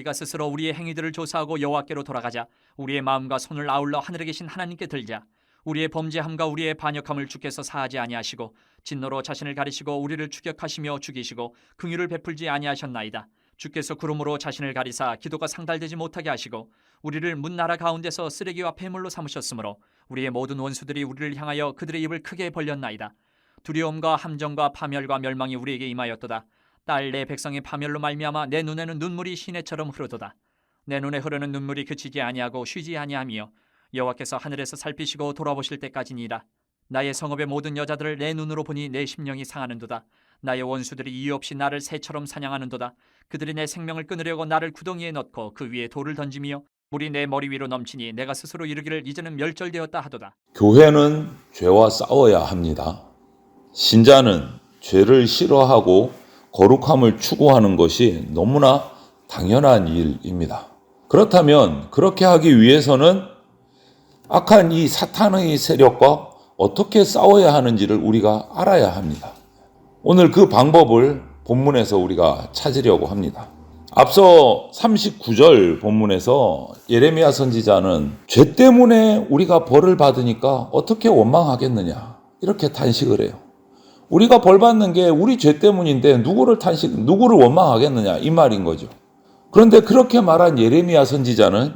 우리가 스스로 우리의 행위들을 조사하고 여호와께로 돌아가자. 우리의 마음과 손을 아울러 하늘에 계신 하나님께 들자. 우리의 범죄함과 우리의 반역함을 주께서 사하지 아니하시고 진노로 자신을 가리시고 우리를 추격하시며 죽이시고 긍휼을 베풀지 아니하셨나이다. 주께서 구름으로 자신을 가리사 기도가 상달되지 못하게 하시고 우리를 문나라 가운데서 쓰레기와 폐물로 삼으셨으므로 우리의 모든 원수들이 우리를 향하여 그들의 입을 크게 벌렸나이다. 두려움과 함정과 파멸과 멸망이 우리에게 임하였도다. 딸 내 백성의 파멸로 말미암아 내 눈에는 눈물이 시내처럼 흐르도다. 내 눈에 흐르는 눈물이 그치지 아니하고 쉬지 아니하며 여호와께서 하늘에서 살피시고 돌아보실 때까지니라. 나의 성읍의 모든 여자들을 내 눈으로 보니 내 심령이 상하는도다. 나의 원수들이 이유 없이 나를 새처럼 사냥하는도다. 그들이 내 생명을 끊으려고 나를 구덩이에 넣고 그 위에 돌을 던지며 물이 내 머리 위로 넘치니 내가 스스로 이르기를 이제는 멸절되었다 하도다. 교회는 죄와 싸워야 합니다. 신자는 죄를 싫어하고 거룩함을 추구하는 것이 너무나 당연한 일입니다. 그렇다면 그렇게 하기 위해서는 악한 이 사탄의 세력과 어떻게 싸워야 하는지를 우리가 알아야 합니다. 오늘 그 방법을 본문에서 우리가 찾으려고 합니다. 앞서 39절 본문에서 예레미야 선지자는 죄 때문에 우리가 벌을 받으니까 어떻게 원망하겠느냐 이렇게 탄식을 해요. 우리가 벌 받는 게 우리 죄 때문인데 누구를 원망하겠느냐 이 말인 거죠. 그런데 그렇게 말한 예레미야 선지자는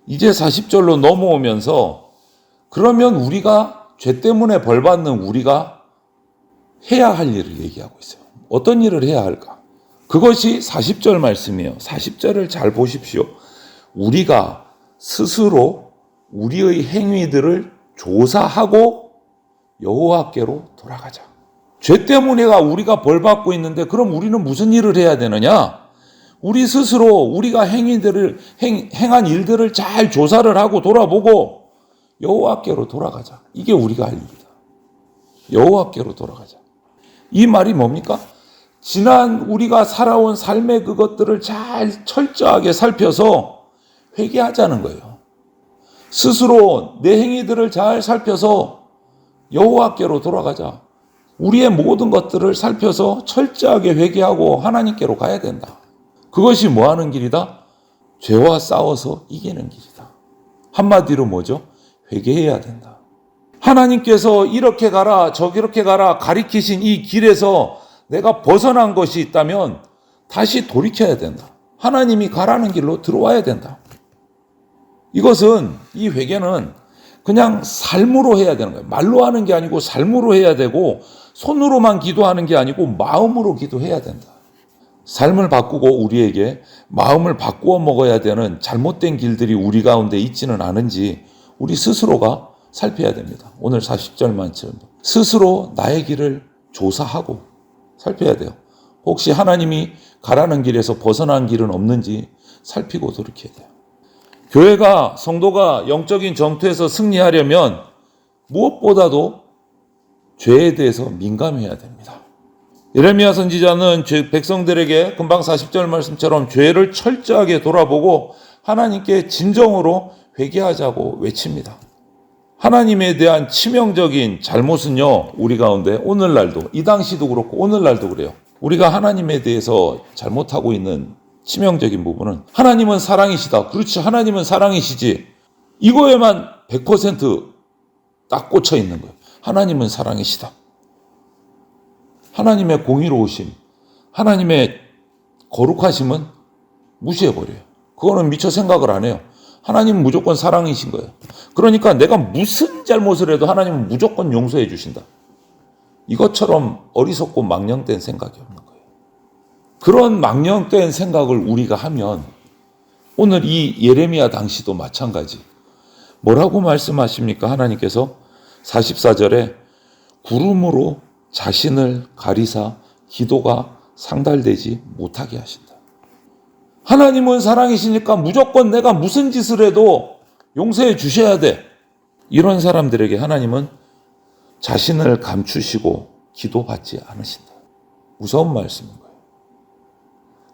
이제 40절로 넘어오면서 그러면 우리가 죄 때문에 벌 받는 우리가 해야 할 일을 얘기하고 있어요. 어떤 일을 해야 할까? 그것이 40절 말씀이에요. 40절을 잘 보십시오. 우리가 스스로 우리의 행위들을 조사하고 여호와께로 돌아가자. 죄 때문에 우리가 벌 받고 있는데 그럼 우리는 무슨 일을 해야 되느냐? 우리 스스로 우리가 행한 일들을 잘 조사를 하고 돌아보고 여호와께로 돌아가자. 이게 우리가 할 일이다. 여호와께로 돌아가자. 이 말이 뭡니까? 지난 우리가 살아온 삶의 그것들을 잘 철저하게 살펴서 회개하자는 거예요. 스스로 내 행위들을 잘 살펴서 여호와께로 돌아가자. 우리의 모든 것들을 살펴서 철저하게 회개하고 하나님께로 가야 된다. 그것이 뭐 하는 길이다? 죄와 싸워서 이기는 길이다. 한마디로 뭐죠? 회개해야 된다. 하나님께서 이렇게 가라 저렇게 가라 가리키신 이 길에서 내가 벗어난 것이 있다면 다시 돌이켜야 된다. 하나님이 가라는 길로 들어와야 된다. 이것은 이 회개는 그냥 삶으로 해야 되는 거예요. 말로 하는 게 아니고 삶으로 해야 되고 손으로만 기도하는 게 아니고 마음으로 기도해야 된다. 삶을 바꾸고 우리에게 마음을 바꾸어 먹어야 되는 잘못된 길들이 우리 가운데 있지는 않은지 우리 스스로가 살펴야 됩니다. 오늘 40절만처럼 스스로 나의 길을 조사하고 살펴야 돼요. 혹시 하나님이 가라는 길에서 벗어난 길은 없는지 살피고 돌이켜야 돼요. 교회가 성도가 영적인 전투에서 승리하려면 무엇보다도 죄에 대해서 민감해야 됩니다. 예레미야 선지자는 백성들에게 금방 40절 말씀처럼 죄를 철저하게 돌아보고 하나님께 진정으로 회개하자고 외칩니다. 하나님에 대한 치명적인 잘못은요, 우리 가운데 오늘날도, 이 당시도 그렇고 오늘날도 그래요. 우리가 하나님에 대해서 잘못하고 있는 치명적인 부분은 하나님은 사랑이시다. 그렇지, 하나님은 사랑이시지. 이거에만 100% 꽂혀 있는 거예요. 하나님은 사랑이시다. 하나님의 공의로우심, 하나님의 거룩하심은 무시해버려요. 그거는 미처 생각을 안 해요. 하나님은 무조건 사랑이신 거예요. 그러니까 내가 무슨 잘못을 해도 하나님은 무조건 용서해 주신다. 이것처럼 어리석고 망령된 생각이 없는 거예요. 그런 망령된 생각을 우리가 하면 오늘 이 예레미야 당시도 마찬가지. 뭐라고 말씀하십니까? 하나님께서 44절에 구름으로 자신을 가리사 기도가 상달되지 못하게 하신다. 하나님은 사랑이시니까 무조건 내가 무슨 짓을 해도 용서해 주셔야 돼. 이런 사람들에게 하나님은 자신을 감추시고 기도받지 않으신다. 무서운 말씀인 거예요.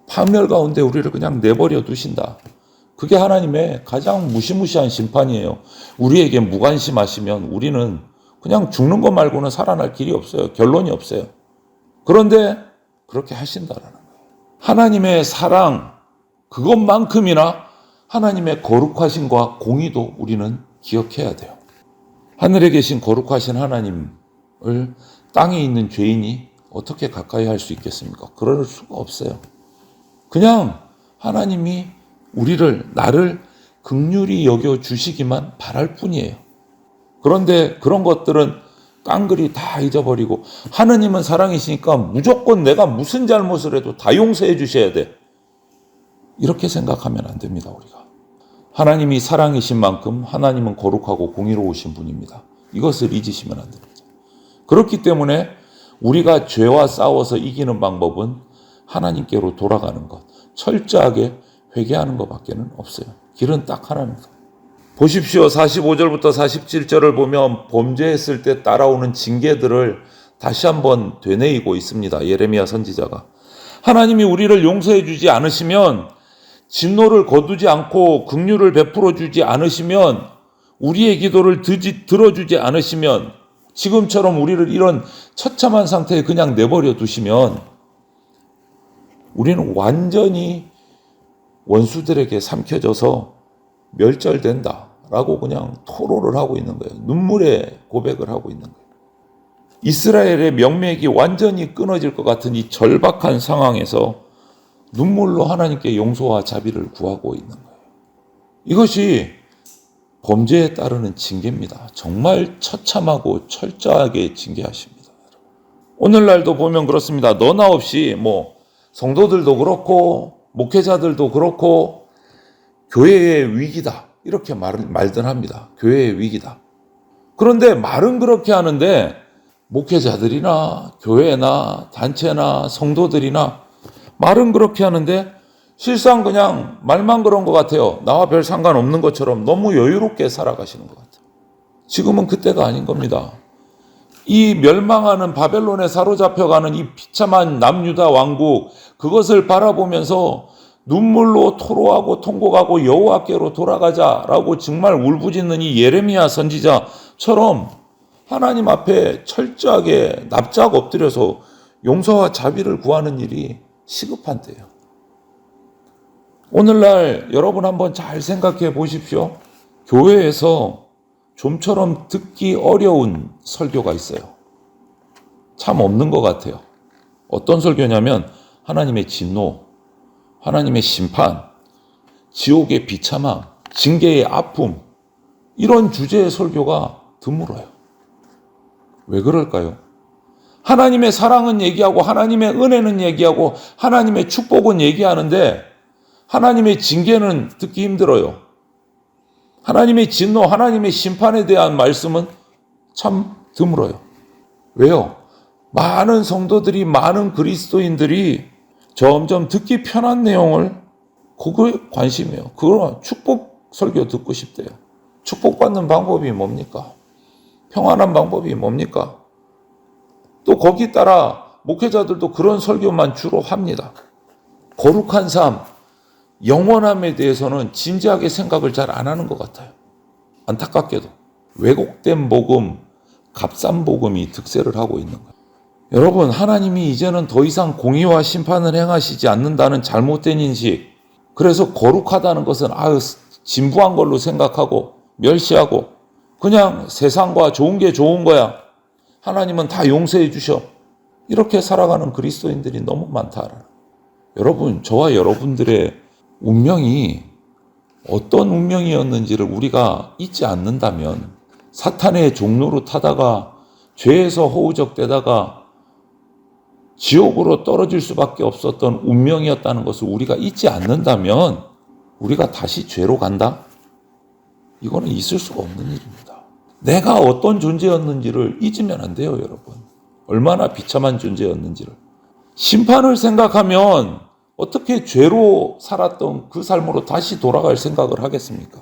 파멸 가운데 우리를 그냥 내버려 두신다. 그게 하나님의 가장 무시무시한 심판이에요. 우리에게 무관심하시면 우리는 그냥 죽는 것 말고는 살아날 길이 없어요. 결론이 없어요. 그런데 그렇게 하신다라는 거예요. 하나님의 사랑, 그것만큼이나 하나님의 거룩하심과 공의도 우리는 기억해야 돼요. 하늘에 계신 거룩하신 하나님을 땅에 있는 죄인이 어떻게 가까이 할 수 있겠습니까? 그럴 수가 없어요. 그냥 하나님이 나를 긍휼히 여겨 주시기만 바랄 뿐이에요. 그런데 그런 것들은 깡그리 다 잊어버리고 하나님은 사랑이시니까 무조건 내가 무슨 잘못을 해도 다 용서해 주셔야 돼. 이렇게 생각하면 안 됩니다, 우리가. 하나님이 사랑이신 만큼 하나님은 거룩하고 공의로우신 분입니다. 이것을 잊으시면 안 됩니다. 그렇기 때문에 우리가 죄와 싸워서 이기는 방법은 하나님께로 돌아가는 것, 철저하게 회개하는 것밖에는 없어요. 길은 딱 하나입니다. 보십시오. 45절부터 47절을 보면 범죄했을 때 따라오는 징계들을 다시 한번 되뇌이고 있습니다. 예레미야 선지자가. 하나님이 우리를 용서해 주지 않으시면, 진노를 거두지 않고 긍휼을 베풀어 주지 않으시면, 우리의 기도를 들어주지 않으시면, 지금처럼 우리를 이런 처참한 상태에 그냥 내버려 두시면 우리는 완전히 원수들에게 삼켜져서 멸절된다라고 그냥 토로를 하고 있는 거예요. 눈물의 고백을 하고 있는 거예요. 이스라엘의 명맥이 완전히 끊어질 것 같은 이 절박한 상황에서 눈물로 하나님께 용서와 자비를 구하고 있는 거예요. 이것이 범죄에 따르는 징계입니다. 정말 처참하고 철저하게 징계하십니다. 오늘날도 보면 그렇습니다. 너나 없이 성도들도 그렇고 목회자들도 그렇고 교회의 위기다 이렇게 말들 합니다. 교회의 위기다. 그런데 말은 그렇게 하는데 목회자들이나 교회나 단체나 성도들이나 말은 그렇게 하는데 실상 그냥 말만 그런 것 같아요. 나와 별 상관없는 것처럼 너무 여유롭게 살아가시는 것 같아요. 지금은 그때가 아닌 겁니다. 이 멸망하는 바벨론에 사로잡혀가는 이 비참한 남유다 왕국, 그것을 바라보면서 눈물로 토로하고 통곡하고 여호와께로 돌아가자라고 정말 울부짖는 이 예레미야 선지자처럼 하나님 앞에 철저하게 납작 엎드려서 용서와 자비를 구하는 일이 시급한 때예요. 오늘날 여러분 한번 잘 생각해 보십시오. 교회에서 좀처럼 듣기 어려운 설교가 있어요. 참 없는 것 같아요. 어떤 설교냐면 하나님의 진노, 하나님의 심판, 지옥의 비참함, 징계의 아픔, 이런 주제의 설교가 드물어요. 왜 그럴까요? 하나님의 사랑은 얘기하고 하나님의 은혜는 얘기하고 하나님의 축복은 얘기하는데 하나님의 징계는 듣기 힘들어요. 하나님의 진노, 하나님의 심판에 대한 말씀은 참 드물어요. 왜요? 많은 성도들이, 많은 그리스도인들이 점점 듣기 편한 내용을 그거에 관심이에요. 그거 축복 설교 듣고 싶대요. 축복받는 방법이 뭡니까? 평안한 방법이 뭡니까? 또 거기 따라 목회자들도 그런 설교만 주로 합니다. 거룩한 삶, 영원함에 대해서는 진지하게 생각을 잘 안 하는 것 같아요. 안타깝게도 왜곡된 복음, 값싼 복음이 득세를 하고 있는 거예요. 여러분, 하나님이 이제는 더 이상 공의와 심판을 행하시지 않는다는 잘못된 인식, 그래서 거룩하다는 것은 진부한 걸로 생각하고 멸시하고 그냥 세상과 좋은 게 좋은 거야, 하나님은 다 용서해 주셔, 이렇게 살아가는 그리스도인들이 너무 많다. 여러분, 저와 여러분들의 운명이 어떤 운명이었는지를 우리가 잊지 않는다면, 사탄의 종로로 타다가 죄에서 허우적대다가 지옥으로 떨어질 수밖에 없었던 운명이었다는 것을 우리가 잊지 않는다면 우리가 다시 죄로 간다? 이거는 있을 수가 없는 일입니다. 내가 어떤 존재였는지를 잊으면 안 돼요, 여러분. 얼마나 비참한 존재였는지를. 심판을 생각하면 어떻게 죄로 살았던 그 삶으로 다시 돌아갈 생각을 하겠습니까?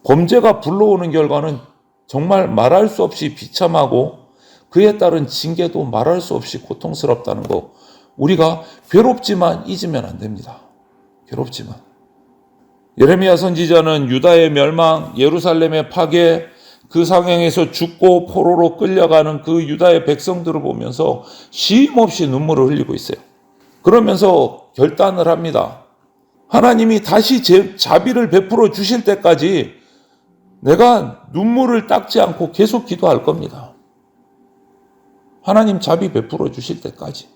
범죄가 불러오는 결과는 정말 말할 수 없이 비참하고 그에 따른 징계도 말할 수 없이 고통스럽다는 거, 우리가 괴롭지만 잊으면 안 됩니다. 괴롭지만. 예레미야 선지자는 유다의 멸망, 예루살렘의 파괴, 그 상황에서 죽고 포로로 끌려가는 그 유다의 백성들을 보면서 쉼없이 눈물을 흘리고 있어요. 그러면서 결단을 합니다. 하나님이 다시 자비를 베풀어 주실 때까지 내가 눈물을 닦지 않고 계속 기도할 겁니다. 하나님 자비 베풀어 주실 때까지.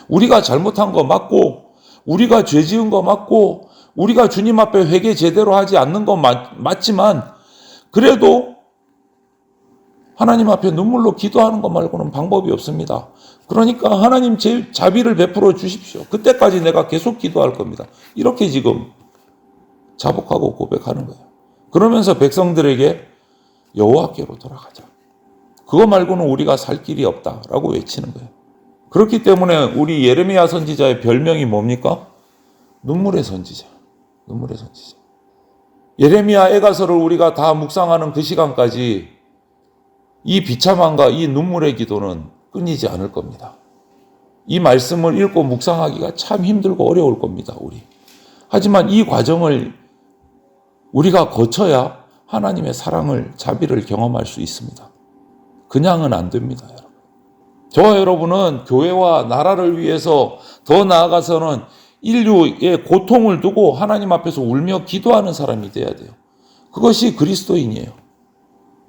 우리가 잘못한 거 맞고, 우리가 죄 지은 거 맞고, 우리가 주님 앞에 회개 제대로 하지 않는 거 맞지만, 그래도 하나님 앞에 눈물로 기도하는 것 말고는 방법이 없습니다. 그러니까 하나님 제 자비를 베풀어 주십시오. 그때까지 내가 계속 기도할 겁니다. 이렇게 지금 자복하고 고백하는 거예요. 그러면서 백성들에게 여호와께로 돌아가자. 그거 말고는 우리가 살 길이 없다라고 외치는 거예요. 그렇기 때문에 우리 예레미야 선지자의 별명이 뭡니까? 눈물의 선지자. 눈물의 선지자. 예레미야 애가서를 우리가 다 묵상하는 그 시간까지 이 비참함과 이 눈물의 기도는 끊이지 않을 겁니다. 이 말씀을 읽고 묵상하기가 참 힘들고 어려울 겁니다, 우리. 하지만 이 과정을 우리가 거쳐야 하나님의 사랑을, 자비를 경험할 수 있습니다. 그냥은 안 됩니다, 여러분. 저와 여러분은 교회와 나라를 위해서 더 나아가서는 인류의 고통을 두고 하나님 앞에서 울며 기도하는 사람이 돼야 돼요. 그것이 그리스도인이에요.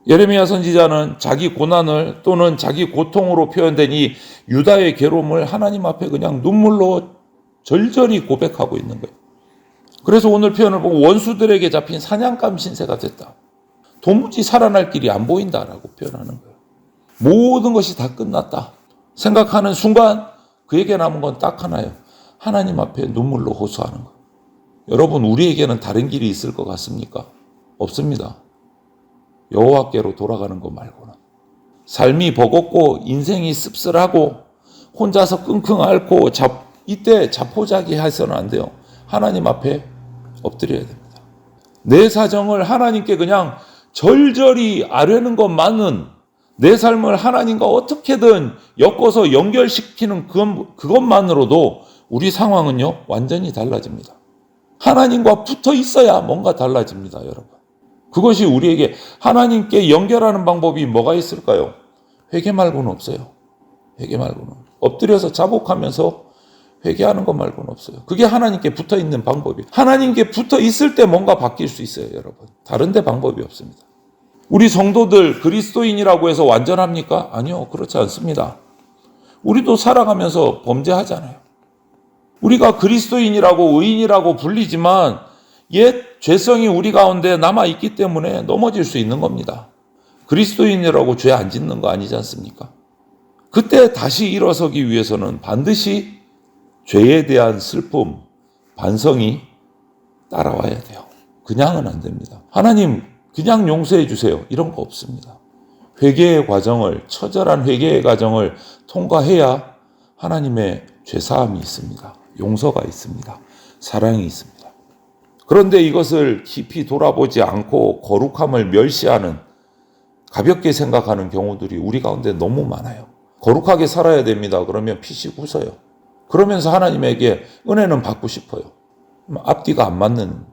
예레미야 선지자는 자기 고난을 또는 자기 고통으로 표현된 이 유다의 괴로움을 하나님 앞에 그냥 눈물로 절절히 고백하고 있는 거예요. 그래서 오늘 표현을 보고 원수들에게 잡힌 사냥감 신세가 됐다. 도무지 살아날 길이 안 보인다라고 표현하는 거예요. 모든 것이 다 끝났다 생각하는 순간 그에게 남은 건 딱 하나예요. 하나님 앞에 눈물로 호소하는 거. 여러분, 우리에게는 다른 길이 있을 것 같습니까? 없습니다. 여호와께로 돌아가는 것 말고는. 삶이 버겁고 인생이 씁쓸하고 혼자서 끙끙 앓고 이때 자포자기해서는 안 돼요. 하나님 앞에 엎드려야 됩니다. 내 사정을 하나님께 그냥 절절히 아뢰는 것만은, 내 삶을 하나님과 어떻게든 엮어서 연결시키는 그것만으로도 우리 상황은요, 완전히 달라집니다. 하나님과 붙어 있어야 뭔가 달라집니다, 여러분. 그것이 우리에게 하나님께 연결하는 방법이 뭐가 있을까요? 회개 말고는 없어요. 회개 말고는. 엎드려서 자복하면서 회개하는 것 말고는 없어요. 그게 하나님께 붙어 있는 방법이에요. 하나님께 붙어 있을 때 뭔가 바뀔 수 있어요, 여러분. 다른 데 방법이 없습니다. 우리 성도들 그리스도인이라고 해서 완전합니까? 아니요, 그렇지 않습니다. 우리도 살아가면서 범죄하잖아요. 우리가 그리스도인이라고 의인이라고 불리지만 옛 죄성이 우리 가운데 남아있기 때문에 넘어질 수 있는 겁니다. 그리스도인이라고 죄 안 짓는 거 아니지 않습니까? 그때 다시 일어서기 위해서는 반드시 죄에 대한 슬픔, 반성이 따라와야 돼요. 그냥은 안 됩니다. 하나님 그냥 용서해 주세요. 이런 거 없습니다. 회개의 과정을, 처절한 회개의 과정을 통과해야 하나님의 죄사함이 있습니다. 용서가 있습니다. 사랑이 있습니다. 그런데 이것을 깊이 돌아보지 않고 거룩함을 멸시하는, 가볍게 생각하는 경우들이 우리 가운데 너무 많아요. 거룩하게 살아야 됩니다. 그러면 피식 웃어요. 그러면서 하나님에게 은혜는 받고 싶어요. 앞뒤가 안 맞는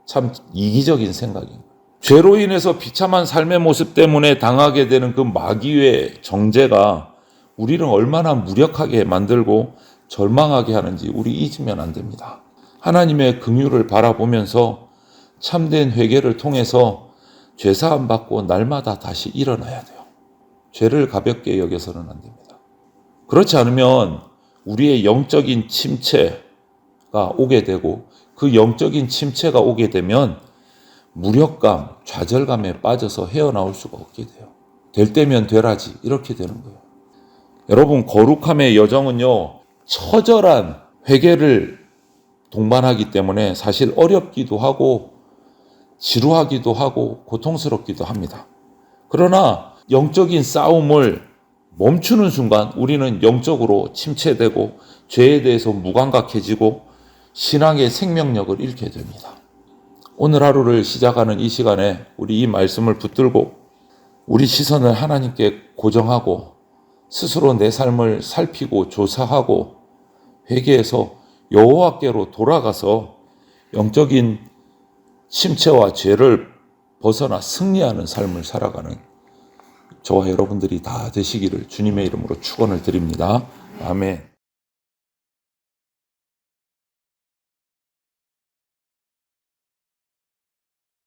참 이기적인 생각입니다. 죄로 인해서 비참한 삶의 모습 때문에 당하게 되는 그 마귀의 정죄가 우리를 얼마나 무력하게 만들고 절망하게 하는지 우리 잊으면 안 됩니다. 하나님의 긍휼을 바라보면서 참된 회개를 통해서 죄사함 받고 날마다 다시 일어나야 돼요. 죄를 가볍게 여겨서는 안 됩니다. 그렇지 않으면 우리의 영적인 침체가 오게 되고, 그 영적인 침체가 오게 되면 무력감, 좌절감에 빠져서 헤어나올 수가 없게 돼요. 될 때면 되라지, 이렇게 되는 거예요. 여러분, 거룩함의 여정은요, 처절한 회개를 동반하기 때문에 사실 어렵기도 하고 지루하기도 하고 고통스럽기도 합니다. 그러나 영적인 싸움을 멈추는 순간 우리는 영적으로 침체되고 죄에 대해서 무감각해지고 신앙의 생명력을 잃게 됩니다. 오늘 하루를 시작하는 이 시간에 우리 이 말씀을 붙들고 우리 시선을 하나님께 고정하고 스스로 내 삶을 살피고 조사하고 회개해서 여호와께로 돌아가서 영적인 침체와 죄를 벗어나 승리하는 삶을 살아가는 저와 여러분들이 다 되시기를 주님의 이름으로 축원을 드립니다. 아멘.